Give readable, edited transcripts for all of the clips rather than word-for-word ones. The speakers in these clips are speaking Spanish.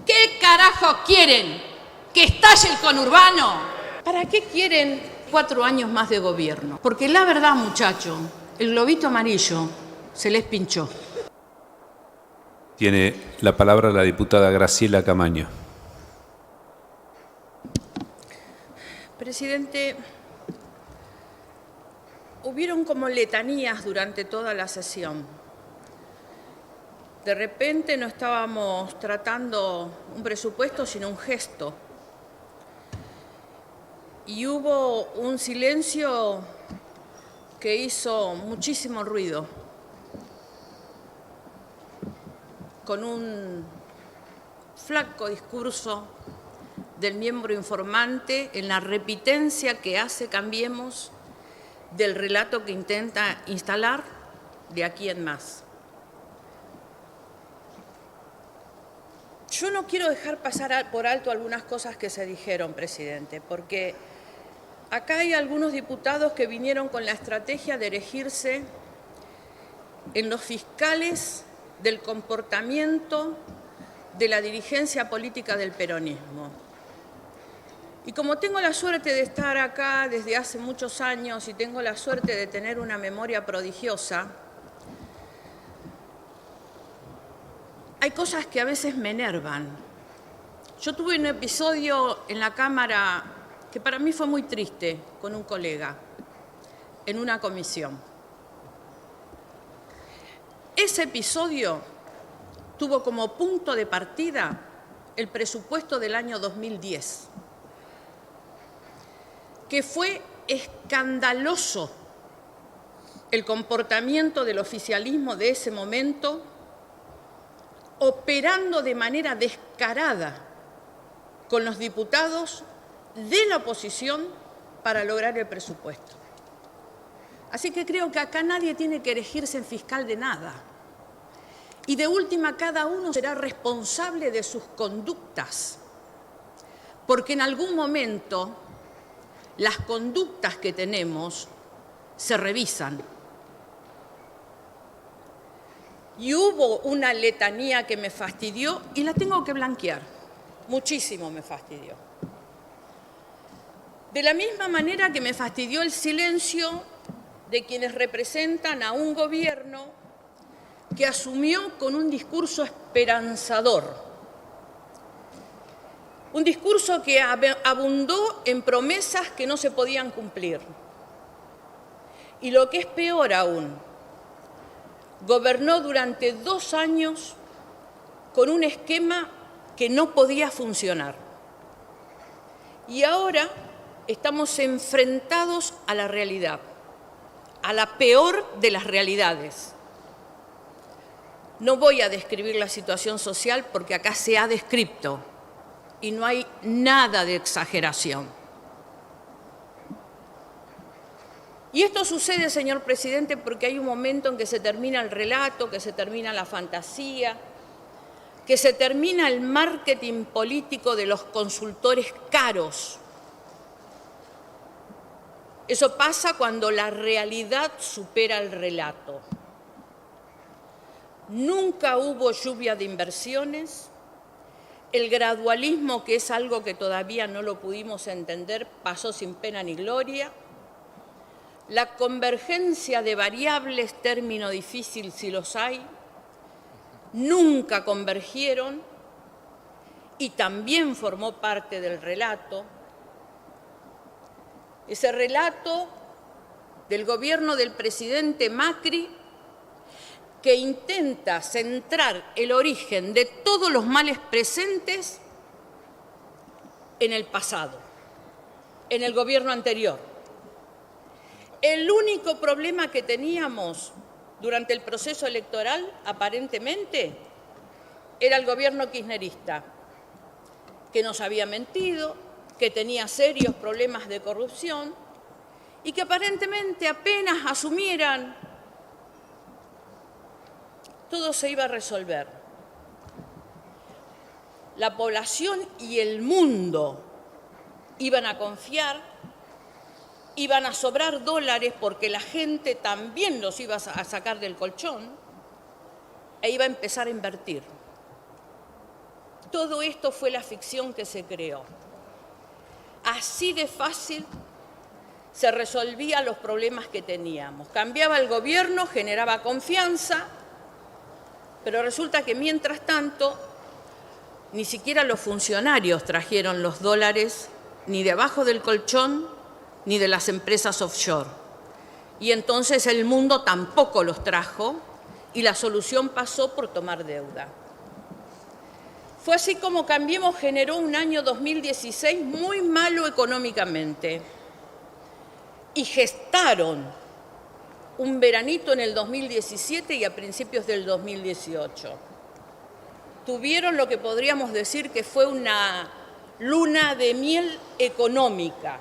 ¿Qué carajo quieren? ¿Que estalle el conurbano? ¿Para qué quieren 4 años más de gobierno? Porque la verdad, muchacho, el globito amarillo se les pinchó. Tiene la palabra la diputada Graciela Camaño. Presidente, hubieron como letanías durante toda la sesión. De repente no estábamos tratando un presupuesto, sino un gesto. Y hubo un silencio que hizo muchísimo ruido, con un flaco discurso del miembro informante en la repitencia que hace Cambiemos del relato que intenta instalar de aquí en más. Yo no quiero dejar pasar por alto algunas cosas que se dijeron, presidente, porque acá hay algunos diputados que vinieron con la estrategia de erigirse en los fiscales del comportamiento de la dirigencia política del peronismo. Y como tengo la suerte de estar acá desde hace muchos años y tengo la suerte de tener una memoria prodigiosa, hay cosas que a veces me enervan. Yo tuve un episodio en la Cámara que para mí fue muy triste con un colega en una comisión. Ese episodio tuvo como punto de partida el presupuesto del año 2010, que fue escandaloso el comportamiento del oficialismo de ese momento, operando de manera descarada con los diputados de la oposición para lograr el presupuesto. Así que creo que acá nadie tiene que erigirse en fiscal de nada. Y de última, cada uno será responsable de sus conductas, porque en algún momento las conductas que tenemos se revisan. Y hubo una letanía que me fastidió y la tengo que blanquear. Muchísimo me fastidió. De la misma manera que me fastidió el silencio de quienes representan a un gobierno que asumió con un discurso esperanzador. Un discurso que abundó en promesas que no se podían cumplir. Y lo que es peor aún, gobernó durante 2 años con un esquema que no podía funcionar. Y ahora estamos enfrentados a la realidad, a la peor de las realidades. No voy a describir la situación social porque acá se ha descrito y no hay nada de exageración. Y esto sucede, señor presidente, porque hay un momento en que se termina el relato, que se termina la fantasía, que se termina el marketing político de los consultores caros. Eso pasa cuando la realidad supera el relato. Nunca hubo lluvia de inversiones. El gradualismo, que es algo que todavía no lo pudimos entender, pasó sin pena ni gloria. La convergencia de variables, término difícil si los hay, nunca convergieron y también formó parte del relato. Ese relato del gobierno del presidente Macri, que intenta centrar el origen de todos los males presentes en el pasado, en el gobierno anterior. El único problema que teníamos durante el proceso electoral, aparentemente, era el gobierno kirchnerista, que nos había mentido, que tenía serios problemas de corrupción y que aparentemente apenas asumieran, todo se iba a resolver. La población y el mundo iban a confiar, iban a sobrar dólares porque la gente también los iba a sacar del colchón e iba a empezar a invertir. Todo esto fue la ficción que se creó. Así de fácil se resolvían los problemas que teníamos. Cambiaba el gobierno, generaba confianza, pero resulta que mientras tanto ni siquiera los funcionarios trajeron los dólares ni debajo del colchón ni de las empresas offshore. Y entonces el mundo tampoco los trajo y la solución pasó por tomar deuda. Fue así como Cambiemos generó un año 2016 muy malo económicamente y gestaron un veranito en el 2017 y a principios del 2018. Tuvieron lo que podríamos decir que fue una luna de miel económica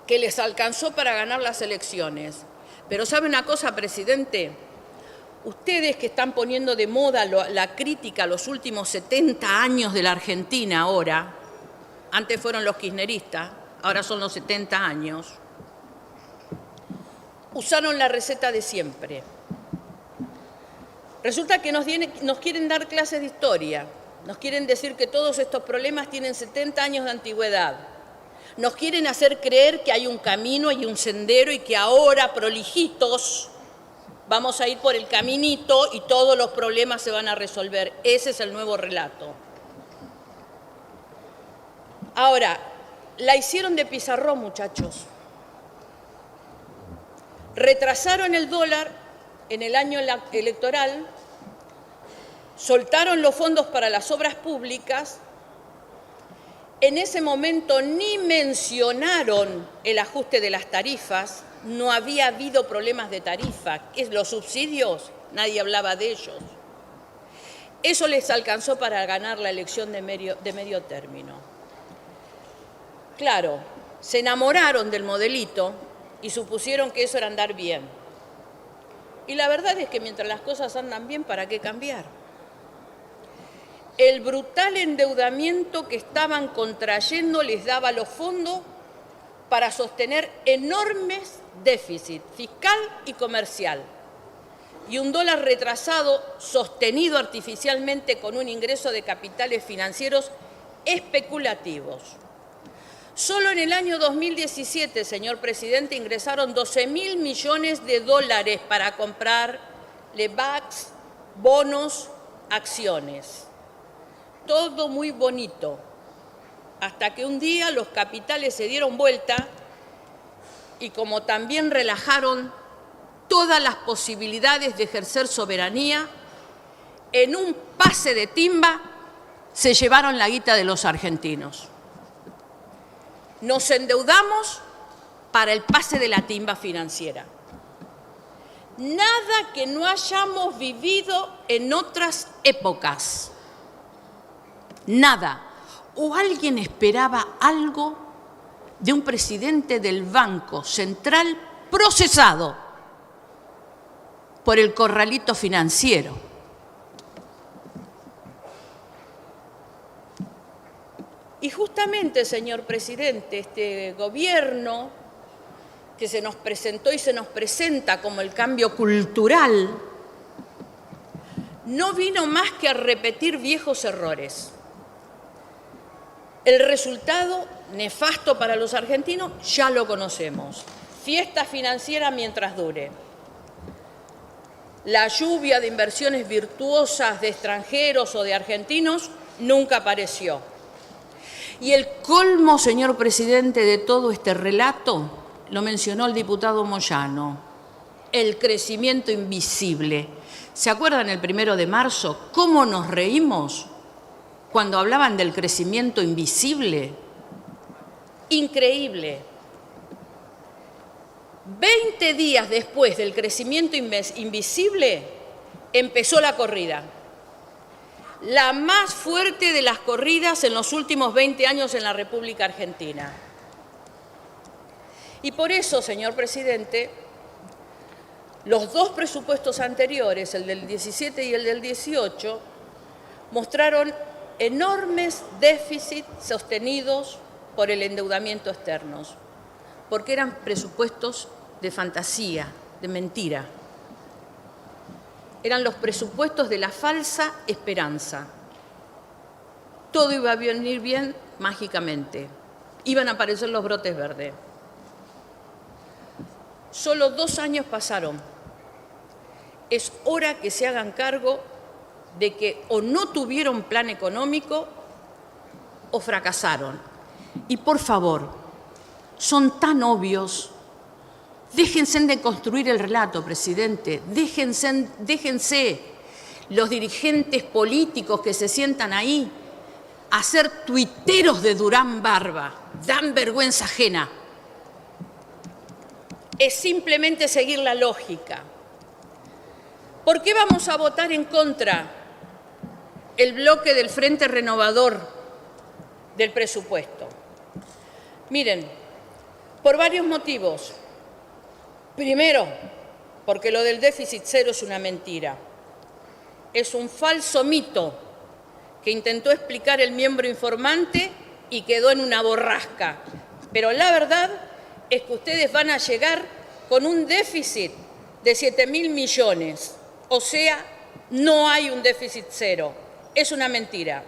que les alcanzó para ganar las elecciones. Pero ¿sabe una cosa, presidente? Ustedes que están poniendo de moda la crítica a los últimos 70 años de la Argentina ahora, antes fueron los kirchneristas, ahora son los 70 años, usaron la receta de siempre. Resulta que nos quieren dar clases de historia, nos quieren decir que todos estos problemas tienen 70 años de antigüedad, nos quieren hacer creer que hay un camino y un sendero y que ahora, prolijitos, vamos a ir por el caminito y todos los problemas se van a resolver. Ese es el nuevo relato. Ahora, la hicieron de pizarrón, muchachos. Retrasaron el dólar en el año electoral, soltaron los fondos para las obras públicas. En ese momento ni mencionaron el ajuste de las tarifas. No había habido problemas de tarifa. Los subsidios, nadie hablaba de ellos. Eso les alcanzó para ganar la elección de medio término. Claro, se enamoraron del modelito y supusieron que eso era andar bien. Y la verdad es que mientras las cosas andan bien, ¿para qué cambiar? El brutal endeudamiento que estaban contrayendo les daba los fondos para sostener enormes déficit fiscal y comercial. Y un dólar retrasado sostenido artificialmente con un ingreso de capitales financieros especulativos. Solo en el año 2017, señor presidente, ingresaron 12.000 millones de dólares para comprar LEBACs, bonos, acciones. Todo muy bonito. Hasta que un día los capitales se dieron vuelta y como también relajaron todas las posibilidades de ejercer soberanía, en un pase de timba se llevaron la guita de los argentinos. Nos endeudamos para el pase de la timba financiera. Nada que no hayamos vivido en otras épocas. Nada. ¿O alguien esperaba algo de un presidente del Banco Central procesado por el corralito financiero? Y justamente, señor presidente, este gobierno que se nos presentó y se nos presenta como el cambio cultural, no vino más que a repetir viejos errores. El resultado nefasto para los argentinos ya lo conocemos. Fiesta financiera mientras dure. La lluvia de inversiones virtuosas de extranjeros o de argentinos nunca apareció. Y el colmo, señor presidente, de todo este relato, lo mencionó el diputado Moyano, el crecimiento invisible. ¿Se acuerdan el 1 de marzo? ¿Cómo nos reímos cuando hablaban del crecimiento invisible? Increíble. 20 días después del crecimiento invisible, empezó la corrida. La más fuerte de las corridas en los últimos 20 años en la República Argentina. Y por eso, señor presidente, los dos presupuestos anteriores, el del 17 y el del 18, mostraron enormes déficits sostenidos por el endeudamiento externo, porque eran presupuestos de fantasía, de mentira. eran los presupuestos de la falsa esperanza. Todo iba a venir bien mágicamente. Iban a aparecer los brotes verdes. Solo 2 años pasaron. Es hora que se hagan cargo de que o no tuvieron plan económico o fracasaron. Y por favor, son tan obvios. Déjense de construir el relato, presidente. Déjense los dirigentes políticos que se sientan ahí a ser tuiteros de Durán Barba. Dan vergüenza ajena. Es simplemente seguir la lógica. ¿Por qué vamos a votar en contra el bloque del Frente Renovador del presupuesto? Miren, por varios motivos. Primero, porque lo del déficit cero es una mentira. Es un falso mito que intentó explicar el miembro informante y quedó en una borrasca. Pero la verdad es que ustedes van a llegar con un déficit de 7.000 millones. O sea, no hay un déficit cero. Es una mentira.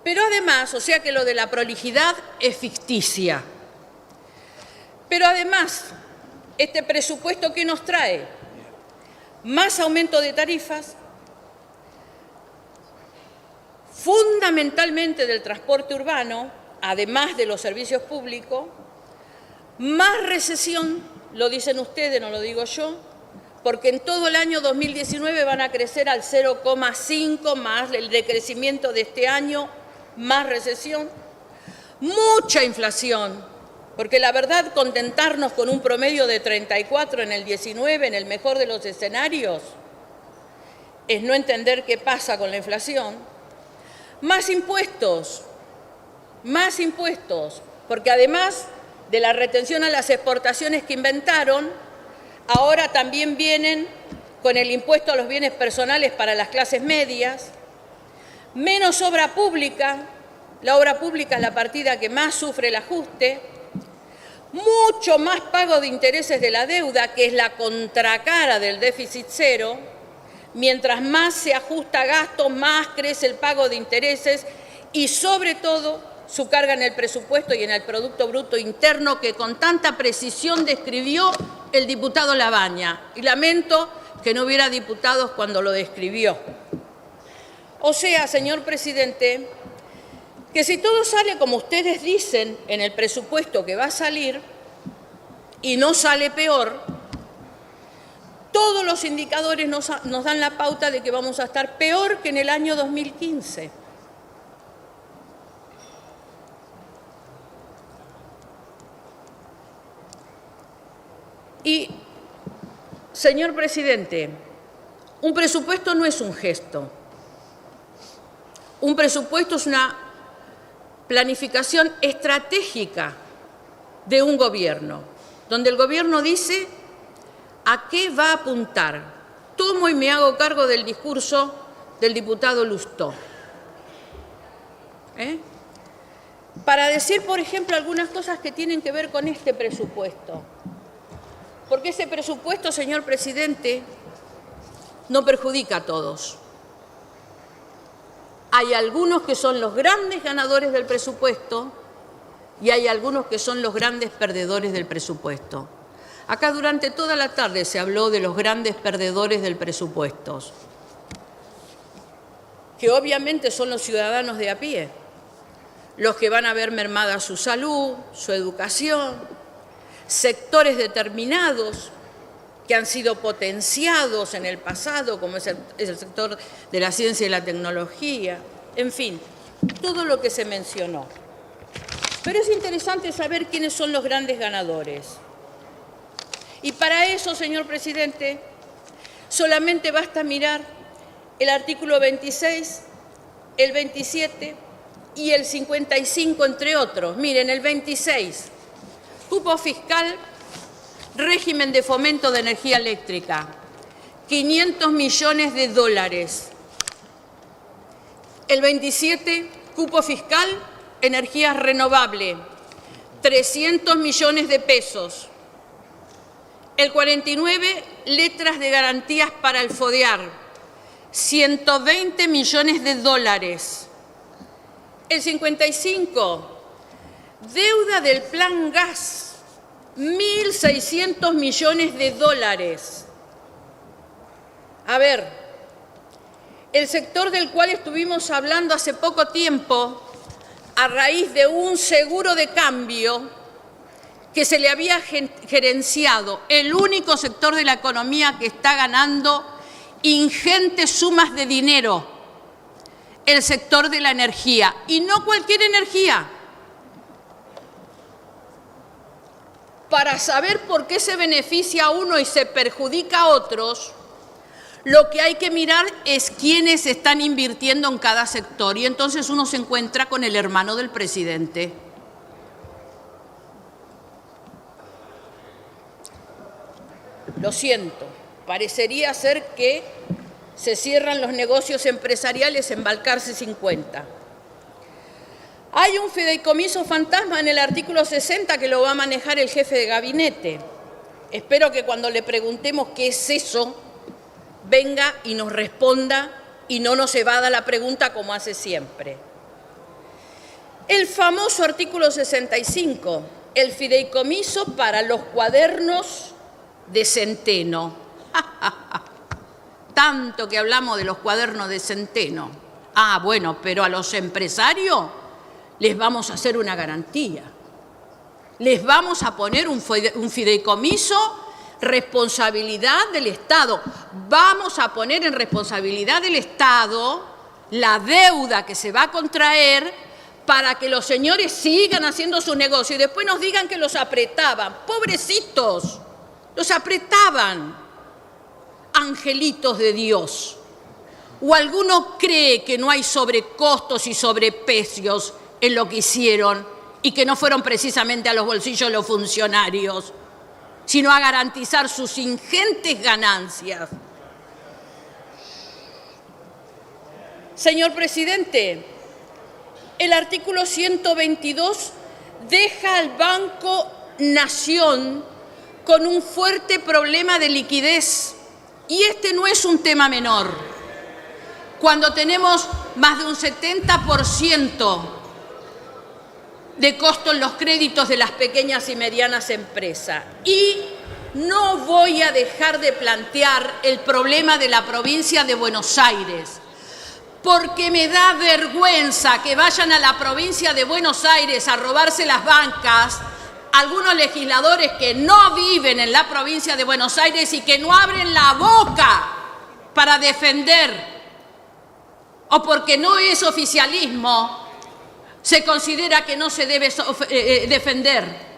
Pero además, o sea que lo de la prolijidad es ficticia. Pero además, este presupuesto, ¿qué nos trae? Más aumento de tarifas, fundamentalmente del transporte urbano, además de los servicios públicos, más recesión, lo dicen ustedes, no lo digo yo, porque en todo el año 2019 van a crecer al 0,5 más el decrecimiento de este año, más recesión, mucha inflación, porque la verdad contentarnos con un promedio de 34 en el 19, en el mejor de los escenarios, es no entender qué pasa con la inflación. Más impuestos, porque además de la retención a las exportaciones que inventaron, ahora también vienen con el impuesto a los bienes personales para las clases medias, menos obra pública, la obra pública es la partida que más sufre el ajuste, mucho más pago de intereses de la deuda, que es la contracara del déficit cero. Mientras más se ajusta gasto, más crece el pago de intereses y sobre todo su carga en el presupuesto y en el Producto Bruto Interno que con tanta precisión describió el diputado Labaña. Y lamento que no hubiera diputados cuando lo describió. O sea, señor presidente, que si todo sale como ustedes dicen en el presupuesto que va a salir y no sale peor, todos los indicadores nos dan la pauta de que vamos a estar peor que en el año 2015. Y, señor presidente, un presupuesto no es un gesto. Un presupuesto es una planificación estratégica de un gobierno, donde el gobierno dice a qué va a apuntar. Tomo y me hago cargo del discurso del diputado Lustó. Para decir, por ejemplo, algunas cosas que tienen que ver con este presupuesto. Porque ese presupuesto, señor presidente, no perjudica a todos. Hay algunos que son los grandes ganadores del presupuesto y hay algunos que son los grandes perdedores del presupuesto. Acá durante toda la tarde se habló de los grandes perdedores del presupuesto, que obviamente son los ciudadanos de a pie, los que van a ver mermada su salud, su educación, sectores determinados que han sido potenciados en el pasado, como es el sector de la ciencia y la tecnología, en fin, todo lo que se mencionó. Pero es interesante saber quiénes son los grandes ganadores. Y para eso, señor presidente, solamente basta mirar el artículo 26, el 27 y el 55, entre otros. Miren, el 26, cupo fiscal, régimen de fomento de energía eléctrica, 500 millones de dólares. El 27, cupo fiscal, energía renovable, 300 millones de pesos. El 49, letras de garantías para el FODEAR, 120 millones de dólares. El 55, deuda del Plan Gas, 1.600 millones de dólares. A ver, el sector del cual estuvimos hablando hace poco tiempo, a raíz de un seguro de cambio que se le había gerenciado, el único sector de la economía que está ganando ingentes sumas de dinero, el sector de la energía, y no cualquier energía. Para saber por qué se beneficia a uno y se perjudica a otros, lo que hay que mirar es quiénes están invirtiendo en cada sector, y entonces uno se encuentra con el hermano del presidente. Lo siento, parecería ser que se cierran los negocios empresariales en Balcarce 50. Hay un fideicomiso fantasma en el artículo 60 que lo va a manejar el jefe de gabinete. Espero que cuando le preguntemos qué es eso, venga y nos responda y no nos evada la pregunta como hace siempre. El famoso artículo 65, el fideicomiso para los cuadernos de Centeno. Tanto que hablamos de los cuadernos de Centeno. Ah, bueno, pero a los empresarios les vamos a hacer una garantía. Les vamos a poner un fideicomiso, responsabilidad del Estado. Vamos a poner en responsabilidad del Estado la deuda que se va a contraer para que los señores sigan haciendo su negocio y después nos digan que los apretaban. Pobrecitos, los apretaban, angelitos de Dios. ¿O alguno cree que no hay sobrecostos y sobreprecios en lo que hicieron y que no fueron precisamente a los bolsillos de los funcionarios, sino a garantizar sus ingentes ganancias? Señor presidente, el artículo 122 deja al Banco Nación con un fuerte problema de liquidez. Y este no es un tema menor. Cuando tenemos más de un 70% de costo en los créditos de las pequeñas y medianas empresas. Y no voy a dejar de plantear el problema de la provincia de Buenos Aires, porque me da vergüenza que vayan a la provincia de Buenos Aires a robarse las bancas algunos legisladores que no viven en la provincia de Buenos Aires y que no abren la boca para defender, o porque no es oficialismo, se considera que no se debe defender.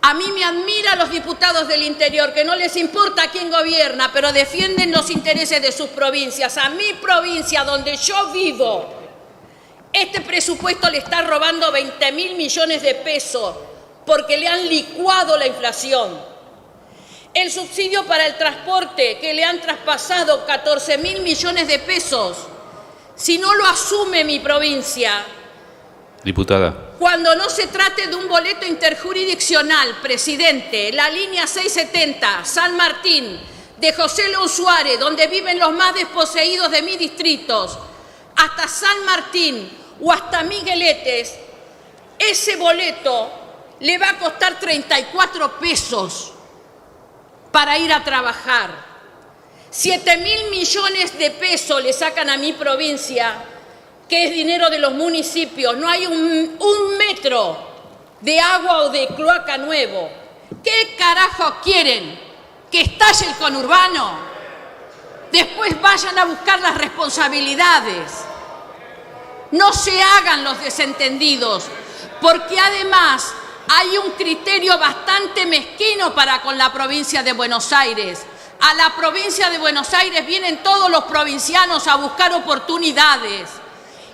A mí me admiran los diputados del interior, que no les importa quién gobierna, pero defienden los intereses de sus provincias. A mi provincia, donde yo vivo, este presupuesto le está robando 20.000 millones de pesos porque le han licuado la inflación. El subsidio para el transporte, que le han traspasado 14.000 millones de pesos. Si no lo asume mi provincia, diputada, cuando no se trate de un boleto interjurisdiccional, presidente, la línea 670, San Martín, de José León Suárez, donde viven los más desposeídos de mis distritos, hasta San Martín o hasta Migueletes, ese boleto le va a costar 34 pesos para ir a trabajar. 7.000 millones de pesos le sacan a mi provincia, que es dinero de los municipios. No hay un metro de agua o de cloaca nuevo. ¿Qué carajo quieren? ¿Que estalle el conurbano? Después vayan a buscar las responsabilidades. No se hagan los desentendidos, porque además hay un criterio bastante mezquino para con la provincia de Buenos Aires. A la provincia de Buenos Aires vienen todos los provincianos a buscar oportunidades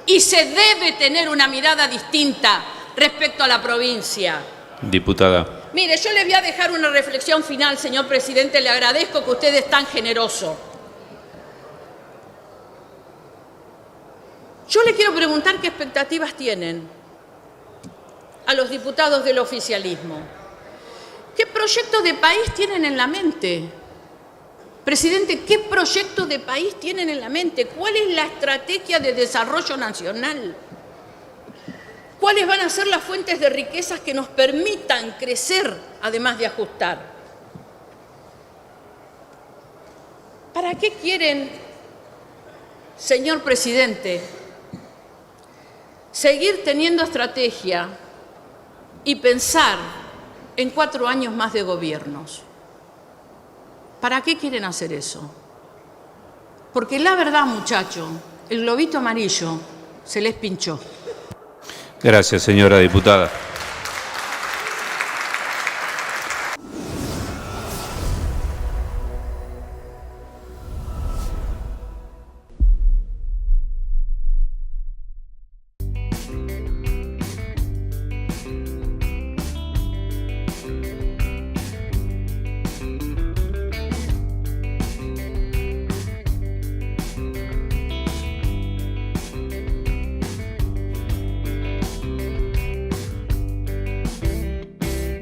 y se debe tener una mirada distinta respecto a la provincia. Diputada. Mire, yo le voy a dejar una reflexión final, señor presidente. Le agradezco que usted es tan generoso. Yo le quiero preguntar qué expectativas tienen a los diputados del oficialismo. ¿Qué proyecto de país tienen en la mente? Presidente, ¿qué proyecto de país tienen en la mente? ¿Cuál es la estrategia de desarrollo nacional? ¿Cuáles van a ser las fuentes de riquezas que nos permitan crecer, además de ajustar? ¿Para qué quieren, señor presidente, seguir teniendo estrategia y pensar en 4 años más de gobiernos? ¿Para qué quieren hacer eso? Porque la verdad, muchacho, el globito amarillo se les pinchó. Gracias, señora diputada.